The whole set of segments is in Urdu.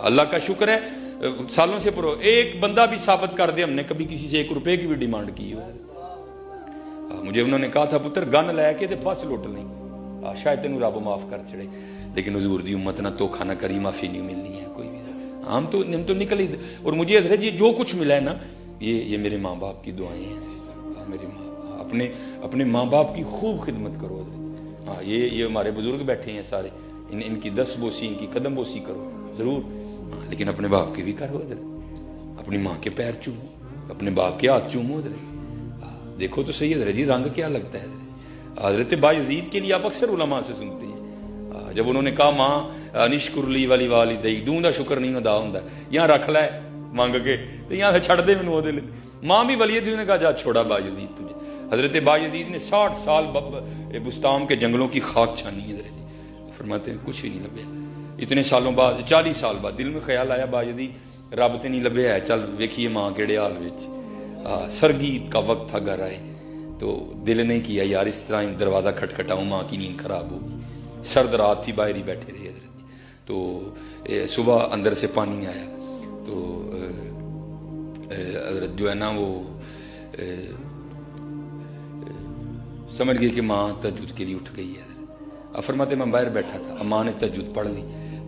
اللہ کا شکر ہے سالوں سے ایک بندہ بھی ثابت کر دے ہم نے کبھی کسی سے 1 روپے کی بھی ڈیمانڈ کی ہو. مجھے انہوں نے کہا تھا پتر گن لے کے بس لوٹ لیں شاید تینوں رب معاف کر چڑے، لیکن حضور دی امت نہ دھوکھا نہ کری، معافی نہیں ملنی ہے کوئی بھی. ہم تو نکل ہی. اور مجھے حضرت جی جو کچھ ملا ہے نا یہ میرے ماں باپ کی دعائیں ہیں. میرے اپنے ماں باپ کی خوب خدمت کرو حضرت. ہاں یہ ہمارے بزرگ بیٹھے ہیں سارے، ان کی دست بوسی ان کی قدم بوسی کرو ضرور، لیکن اپنے باپ کی بھی کرو حضرت. اپنی ماں کے پیر چومو، اپنے باپ کے ہاتھ چومو حضرت. دیکھو تو صحیح حضرت جی رنگ کیا لگتا ہے حضرت. حضرت بایزید کے لیے آپ اکثر علماء سے سنتے ہیں جب انہوں نے کہا ماں نشکر لی والی والدی دوں دا شکر نہیں ادا ہوندا، یہاں رکھ لے مانگ کے تو یہاں سے چھڑ دے مینوں او دے لے. ماں بھی ولی تھی، نے کہا جا چھوڑا بایزید تجھے. حضرت بایزید نے 60 سال بستام کے جنگلوں کی خاک چھانی ہے حضرت جی. فرماتے ہیں کچھ بھی نہیں لبیا. اتنے سالوں بعد 40 سال بعد دل میں خیال آیا بایزید رب تے نہیں لبیا ہے، چل ویکھیے ماں کیڑے حال وچ. سرگیت کا وقت تھا گھر آئے تو دل نہیں کیا یار اس طرح دروازہ کھٹکھٹاؤں، ماں کی نیند خراب ہوگی. سرد رات تھی، باہر ہی بیٹھے رہے حضرت. تو صبح اندر سے پانی آیا تو حضرت جو ہے نا وہ سمجھ گئے کہ ماں تہجد کے لیے اٹھ گئی ہے. فرماتے میں باہر بیٹھا تھا، ماں نے تہجد پڑھ لی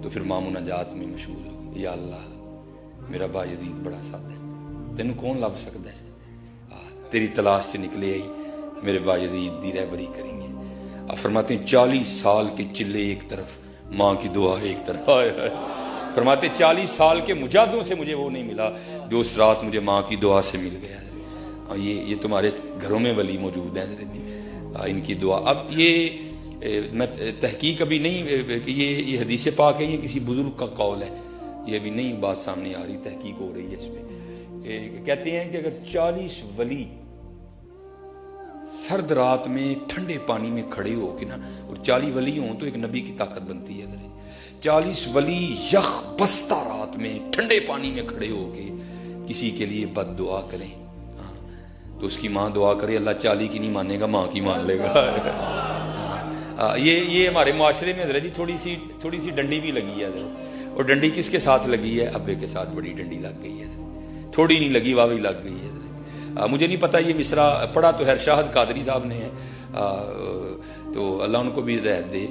تو پھر ماں مناجات میں مشغول ہو گئی. یا اللہ میرا بایزید بڑا سادہ ہے، تینوں کون لب سکتا ہے، تیری تلاش سے نکلے آئی میرے بایزید دی رہبری کریں گے. فرماتے ہیں 40 سال کے چلے ایک طرف، ماں کی دعا ایک طرف. فرماتے 40 سال کے مجاہدوں سے مجھے وہ نہیں ملا جو اس رات مجھے ماں کی دعا سے مل گیا. یہ تمہارے گھروں میں ولی موجود ہیں حضرت جی، ان کی دعا. اب یہ میں تحقیق ابھی نہیں کہ یہ حدیث پاک ہے، یہ کسی بزرگ کا قول ہے، یہ ابھی نہیں بات سامنے آ رہی، تحقیق ہو رہی ہے اس پہ. کہتے ہیں کہ اگر 40 ولی سرد رات میں ٹھنڈے پانی میں کھڑے ہو کے نا، اور 40 ولی ہوں تو ایک نبی کی طاقت بنتی ہے حضرت. 40 ولی یخ بستہ رات میں ٹھنڈے پانی میں کھڑے ہو کے کسی کے لیے بد دعا کریں تو اس کی ماں دعا کرے اللہ 40 کی نہیں مانے گا، ماں کی مان لے گا. یہ ہمارے معاشرے میں حضرت جی تھوڑی سی ڈنڈی بھی لگی ہے حضرت. اور ڈنڈی کس کے ساتھ لگی ہے؟ ابے کے ساتھ بڑی ڈنڈی لگ گئی ہے حضرت. تھوڑی نہیں لگی، واوی لگ گئی ہے حضرت. مجھے نہیں پتا یہ مصرع پڑھا تو ہے شاہد قادری صاحب نے ہے، تو اللہ ان کو بھی ہدایت دے.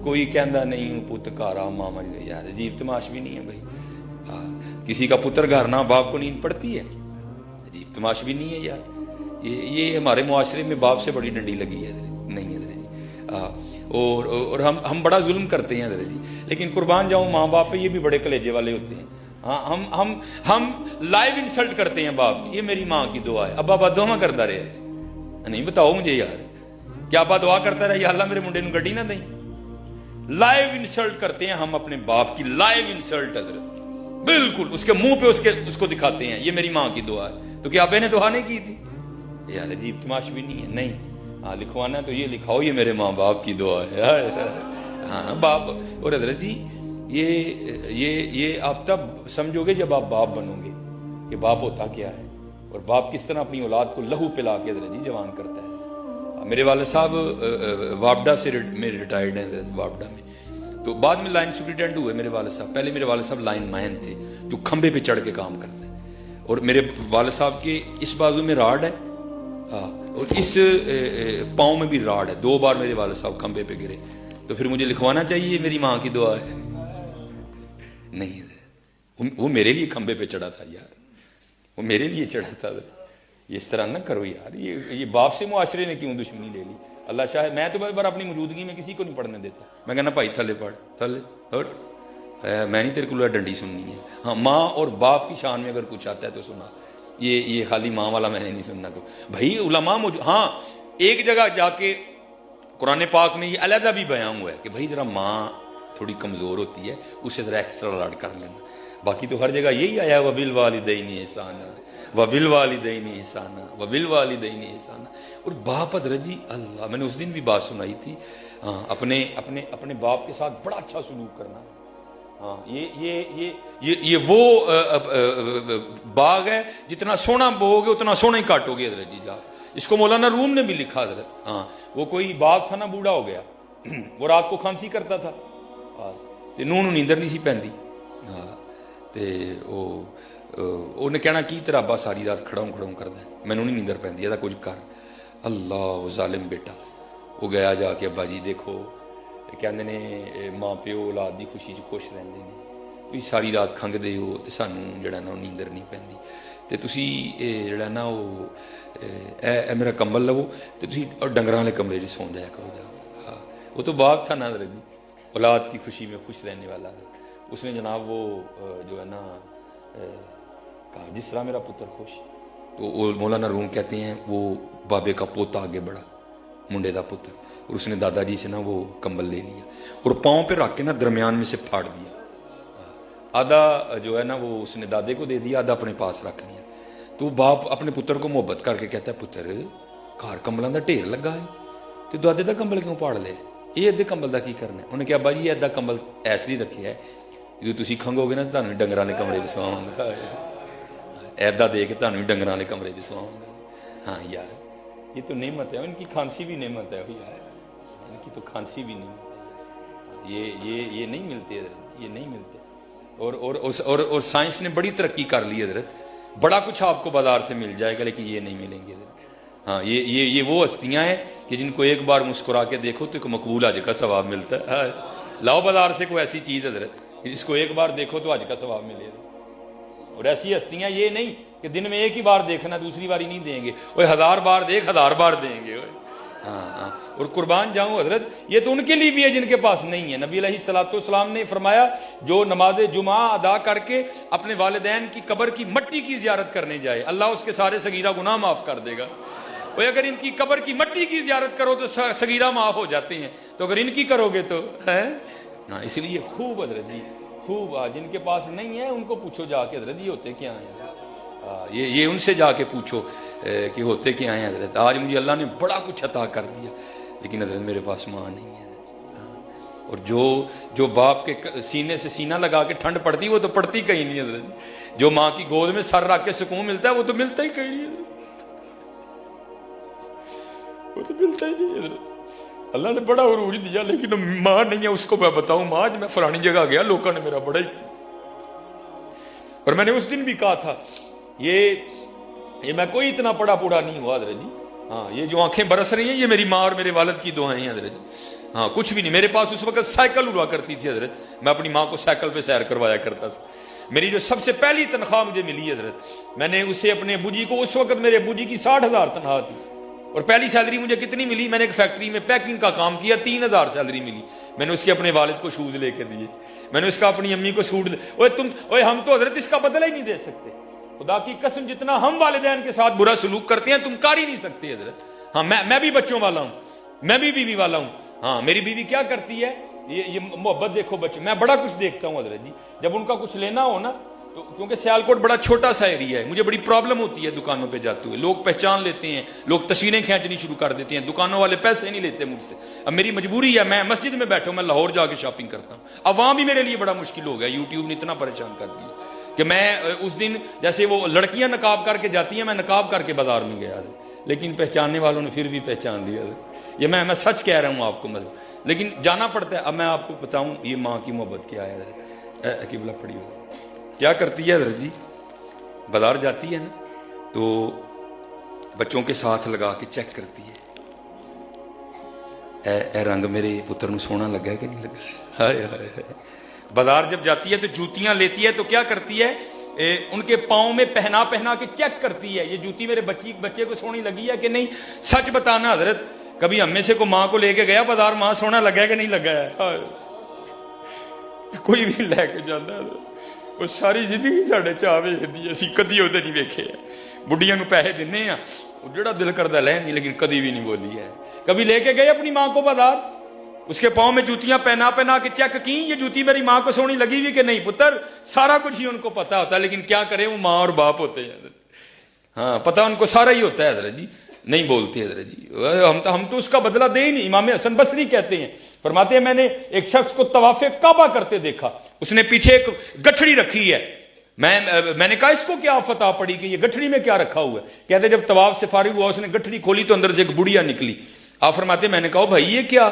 کوئی کہندا نہیں پت گھر ماما جی، یار عجیب تماش بھی نہیں ہے بھائی. کسی کا پتر گھر نہ باپ کو نیند پڑتی ہے، عجیب تماش بھی نہیں ہے یار. یہ ہمارے معاشرے میں باپ سے بڑی ڈنڈی لگی ہے نہیں حضرت جی. اور ہم بڑا ظلم کرتے ہیں حضرت جی، لیکن قربان جاؤں ماں باپ پہ یہ بھی بڑے کلیجے والے ہوتے ہیں. ہم لائیو انسلٹ کرتے ہیں باپ. یہ میری ماں کی دعا ہے. ابا بدعا کرتا رہے نہیں، بتاؤ مجھے یار کیا ابا دعا کرتا رہے یا اللہ میرے منڈے نوں گڈی نہ دیں. لائیو انسلٹ کرتے ہیں ہم اپنے باپ کی، لائیو انسلٹ حضرت، بالکل اس کے منہ پہ اس کو دکھاتے ہیں یہ میری ماں کی دعا ہے. تو کیا ابے نے دعا نہیں کی تھی؟ یار عجیب تماش بھی نہیں ہے. نہیں لکھوانا تو یہ لکھاؤ یہ میرے ماں باپ کی دعا ہے. ہاں باپ. اور حضرت جی یہ آپ تب سمجھو گے جب آپ باپ بنو گے کہ باپ ہوتا کیا ہے اور باپ کس طرح اپنی اولاد کو لہو پلا کے حضرت جی جوان کرتا ہے. میرے والد صاحب وابڈا سے میرے ریٹائرڈ ہیں حضرت وابڈا میں، تو بعد میں لائن سپرنٹینڈنٹ ہوئے میرے والد صاحب. پہلے میرے والد صاحب لائن مین تھے جو کھمبے پہ چڑھ کے کام کرتے ہیں. اور میرے والد صاحب کے اس بازو میں راڈ ہے اور اس پاؤں میں بھی راڈ ہے. 2 بار میرے والد صاحب کھمبے پہ گرے. تو پھر مجھے لکھوانا چاہیے میری ماں کی دعا ہے؟ نہیں حضرت، وہ میرے لیے کھمبے پہ چڑھا تھا یار، وہ میرے لیے چڑھا تھا. یہ اس طرح نہ کرو یار. یہ باپ سے معاشرے نے کیوں دشمنی لے لی؟ اللہ شاید میں تو بار اپنی موجودگی میں کسی کو نہیں پڑھنے دیتا. میں کہنا بھائی تھلے پڑھ، تھلے ہٹ، میں نہیں تیرے کو ڈنڈی سننی ہے. ہاں ماں اور باپ کی شان میں اگر کچھ آتا ہے تو سنا. یہ خالی ماں والا میں نے نہیں سننا کو بھائی. علماء ہاں ایک جگہ جا کے قرآن پاک میں یہ علیحدہ بھی بیان ہوا ہے کہ بھائی ذرا ماں تھوڑی کمزور ہوتی ہے، اسے ذرا ایکسٹرا لاڈ کر لینا. باقی تو ہر جگہ یہی آیا وبالوالدین احسانا وبالوالدین احسانا وبالوالدین احسانا. اور باپ حضرت جی اللہ، میں نے اس دن بھی بات سنائی تھی، اپنے باپ کے ساتھ بڑا اچھا سلوک کرنا. ہاں یہ وہ باغ ہے جتنا سونا بو گے اتنا سونا ہی کاٹو گے حضرت جی. جا اس کو مولانا روم نے بھی لکھا حضرت. ہاں وہ کوئی باغ تھا نا، بوڑھا ہو گیا، وہ رات کو کھانسی کرتا تھا، نوں نیندر نہیں سی پیندی. ਹਾਂ ਤੇ ਉਹਨੇ ਕਹਿਣਾ ਕੀ ਤੇਰਾ ਅੱਬਾ ਸਾਰੀ ਰਾਤ ਖੜਾਉਂ ਕਰਦਾ, ਮੈਨੂੰ ਨਹੀਂ ਨੀਂਦਰ ਪੈਂਦੀ, ਇਹਦਾ ਕੁਝ ਕਰ। ਅੱਲਾ ਉਹ ਜ਼ਾਲਿਮ ਬੇਟਾ, ਉਹ ਗਿਆ ਜਾ ਕੇ ਅੱਬਾ ਜੀ ਦੇਖੋ, ਕਹਿੰਦੇ ਨੇ ਮਾਂ ਪਿਓ ਔਲਾਦ ਦੀ ਖੁਸ਼ੀ 'ਚ ਖੁਸ਼ ਰਹਿੰਦੇ ਨੇ, ਤੁਸੀਂ ਸਾਰੀ ਰਾਤ ਖੰਘਦੇ ਹੋ ਤੇ ਸਾਨੂੰ ਜਿਹੜਾ ਨਾ ਉਹ ਨੀਂਦਰ ਨਹੀਂ ਪੈਂਦੀ, ਤੇ ਤੁਸੀਂ ਇਹ ਜਿਹੜਾ ਨਾ ਉਹ ਇਹ ਮੇਰਾ ਕੰਬਲ ਲਵੋ ਤੇ ਤੁਸੀਂ ਡੰਗਰਾਂ ਵਾਲੇ ਕਮਰੇ 'ਚ ਸੌਂ ਜਾਇਆ ਕਰੋ ਜਾ। ہاں وہ تو باغ تھا نا حضرت جی، اولاد کی خوشی میں خوش رہنے والا ہے، اس نے جناب وہ جو ہے نا کہا جس طرح میرا پتر خوش، تو مولانا روم کہتے ہیں وہ بابے کا پوتا آگے بڑھا، منڈے کا پتر، اور اس نے دادا جی سے نا وہ کمبل لے لیا اور پاؤں پہ رکھ کے نا درمیان میں سے پھاڑ دیا، آدھا جو ہے نا وہ اس نے دادے کو دے دیا، آدھا اپنے پاس رکھ لیا۔ تو باپ اپنے پتر کو محبت کر کے کہتا ہے پتر گھر کمبلوں کا ڈھیر لگا ہے تو دادے کا کمبل کیوں پاڑ لے، یہ ادھے کمبل کا کی کرنا ہے؟ انہیں کہا ابا جی یہ ادھا کمبل ایس لیے رکھے ہے جدو تھی کھنگو گے نا تمہیں ڈنگر والے کمرے میں سواؤں گا، ایدا دے کے تمہیں ڈنگر والے کمرے میں سواؤں گا۔ ہاں یار یہ تو نعمت ہے، ان کی کھانسی بھی نعمت ہے یار، ان کی تو کھانسی بھی نعمت ہے، یہ نہیں ملتے حضرت، یہ نہیں ملتے۔ اور سائنس نے بڑی ترقی کر لی حضرت، بڑا کچھ آپ کو بازار سے مل جائے گا لیکن یہ نہیں ملیں گے حضرت۔ ہاں یہ وہ ہستیاں ہیں کہ جن کو ایک بار مسکرا کے دیکھو تو ایک مقبول حج کا ثواب ملتا ہے۔ لاؤ بازار سے کوئی ایسی چیز حضرت اس کو ایک بار دیکھو تو حج کا ثواب ملے گا، اور ایسی ہستیاں یہ نہیں کہ دن میں ایک ہی بار دیکھنا دوسری باری نہیں دیں گے، وہ 1000 بار دیکھ 1000 بار دیں گے۔ ہاں اور قربان جاؤں حضرت یہ تو ان کے لیے بھی ہے جن کے پاس نہیں ہے۔ نبی علیہ الصلوۃ والسلام نے فرمایا جو نماز جمعہ ادا کر کے اپنے والدین کی قبر کی مٹی کی زیارت کرنے جائے اللہ اس کے سارے صغیرہ گناہ معاف کر دے گا، اور اگر ان کی قبر کی مٹی کی زیارت کرو تو صغیرہ معاف ہو جاتے ہیں، تو اگر ان کی کرو گے تو ہے نا۔ اس لیے خوب حضرت جی خوب، جن کے پاس نہیں ہے ان کو پوچھو جا کے حضرت یہ ہوتے کیا ہیں، یہ ان سے جا کے پوچھو کہ ہوتے کیا ہیں حضرت۔ آج مجھے اللہ نے بڑا کچھ عطا کر دیا لیکن حضرت میرے پاس ماں نہیں ہے، اور جو باپ کے سینے سے سینہ لگا کے ٹھنڈ پڑتی وہ تو پڑتی کہیں نہیں حضرت، جو ماں کی گود میں سر رکھ کے سکون ملتا ہے وہ تو ملتا ہی کہیں نہیں، وہ تو ملتا ہی نہیں حضرت۔ اللہ نے بڑا عروج دیا لیکن ماں نہیں ہے، اس کو میں بتاؤں ماں میں فلانی جگہ گیا لوگوں نے میرا بڑا ہی کیا، اور میں نے اس دن بھی کہا تھا یہ میں کوئی اتنا پڑا پوڑا نہیں ہوا حضرت جی، ہاں یہ جو آنکھیں برس رہی ہیں یہ میری ماں اور میرے والد کی دعائیں ہیں حضرت جی، ہاں کچھ بھی نہیں۔ میرے پاس اس وقت سائیکل ہوا کرتی تھی حضرت، میں اپنی ماں کو سائیکل پہ سیر کروایا کرتا تھا۔ میری جو سب سے پہلی تنخواہ مجھے ملی حضرت، میں نے اسے اپنے ابو جی کو، اس وقت میرے ابو جی کی 60,000 تنخواہ تھی، اور پہلی سیلری مجھے کتنی ملی، میں نے ایک فیکٹری میں پیکنگ کا کام کیا، 3,000 سیلری ملی، میں نے اس کے اپنے والد کو شوز لے کے دیے، میں نے اس کا اپنی امی کو سوٹ ہم تو حضرت اس کا بدلہ ہی نہیں دے سکتے، خدا کی قسم جتنا ہم والدین کے ساتھ برا سلوک کرتے ہیں تم کر ہی نہیں سکتے حضرت۔ ہاں میں بھی بچوں والا ہوں، میں بھی بیوی والا ہوں، ہاں میری بیوی کیا کرتی ہے، یہ محبت دیکھو بچے، میں بڑا کچھ دیکھتا ہوں حضرت جی، جب ان کا کچھ لینا ہو نا تو کیونکہ سیالکوٹ بڑا چھوٹا سا ایریا ہے، مجھے بڑی پرابلم ہوتی ہے دکانوں پہ جاتے ہوئے، لوگ پہچان لیتے ہیں، لوگ تصویریں کھینچنی شروع کر دیتے ہیں، دکانوں والے پیسے نہیں لیتے مجھ سے، اب میری مجبوری ہے، میں مسجد میں بیٹھا ہوں، میں لاہور جا کے شاپنگ کرتا ہوں، اب وہاں بھی میرے لیے بڑا مشکل ہو گیا، یوٹیوب نے اتنا پریشان کر دیا کہ میں اس دن جیسے وہ لڑکیاں نقاب کر کے جاتی ہیں میں نقاب کر کے بازار میں گیا، لیکن پہچاننے والوں نے پھر بھی پہچان لیا، یہ میں سچ کہہ رہا ہوں آپ کو، لیکن جانا پڑتا ہے۔ اب میں آپ کو بتاؤں یہ ماں کی محبت کیا ہے، قبلہ پڑی ہو کیا کرتی ہے حضرت جی، بازار جاتی ہے نا تو بچوں کے ساتھ لگا کے چیک کرتی ہے اے رنگ میرے پتر نو سونا لگا ہے کہ نہیں لگا، ہائے ہائے ہائے۔ بازار جب جاتی ہے تو جوتیاں لیتی ہے تو کیا کرتی ہے، ان کے پاؤں میں پہنا کے چیک کرتی ہے یہ جوتی میرے بچے کو سونی لگی ہے کہ نہیں۔ سچ بتانا حضرت کبھی ہم میں سے کو ماں کو لے کے گیا بازار، ماں سونا لگا ہے کہ نہیں لگا ہے، کوئی بھی لے کے جانا ہے وہ ساری زندگی ساڈے چاہ ویکھدی ہے، اسی کدی وہ نہیں ویکھے، بڑھیاں نو پیسے دینے ہیں وہ جڑا دل کردا لے نہیں، لیکن کدی بھی نہیں بولی ہے۔ کبھی لے کے گئے اپنی ماں کو بازار، اس کے پاؤں میں جوتیاں پہنا کے چیک کی یہ جوتی میری ماں کو سونی لگی ہوئی کہ نہیں، پتر سارا کچھ ہی ان کو پتا ہوتا ہے، لیکن کیا کریں وہ ماں اور باپ ہوتے ہیں، ہاں پتہ ان کو سارا ہی ہوتا ہے حضرت جی، نہیں بولتے حضرت جی، ہم تو اس کا بدلہ دے ہی نہیں۔ امام حسن بصری کہتے ہیں، فرماتے ہیں میں نے ایک شخص کو طواف کعبہ کرتے دیکھا، اس نے پیچھے ایک گٹھڑی رکھی ہے، میں نے کہا اس کو کیا فتح پڑی کہ یہ گٹھڑی میں کیا رکھا ہوا ہے، کہتے جب طواف سے فارغ ہوا اس نے گٹھڑی کھولی تو اندر سے ایک بڑھیا نکلی، آپ فرماتے میں نے کہا بھائی یہ کیا،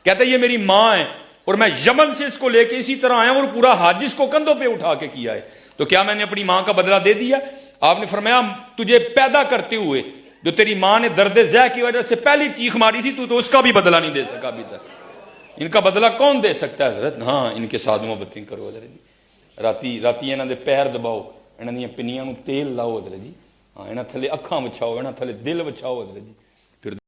کہتا یہ میری ماں ہے، اور میں یمن سے اس کو لے کے اسی طرح آیا اور پورا حج اس کو کندھوں پہ اٹھا کے کیا ہے، تو کیا میں نے اپنی ماں کا بدلہ دے دیا؟ آپ نے فرمایا تجھے پیدا کرتے ہوئے جو تیری ماں نے درد ذہ کی وجہ سے پہلی چیخ ماری تھی تو اس کا بھی بدلہ نہیں دے سکا ابھی تک. ان کا بدلہ کون دے سکتا ہے حضرت؟ ہاں ان کے ساتھ محبتیں کرو حضرت جی. راتی انہاں دے پیر دباؤ، انہاں دی پنیاں نو تیل لاؤ حضرت جی. ہاں انہاں تھلے اکھاں وچھاؤ، انہاں تھلے دل وچھاؤ حضرت جی.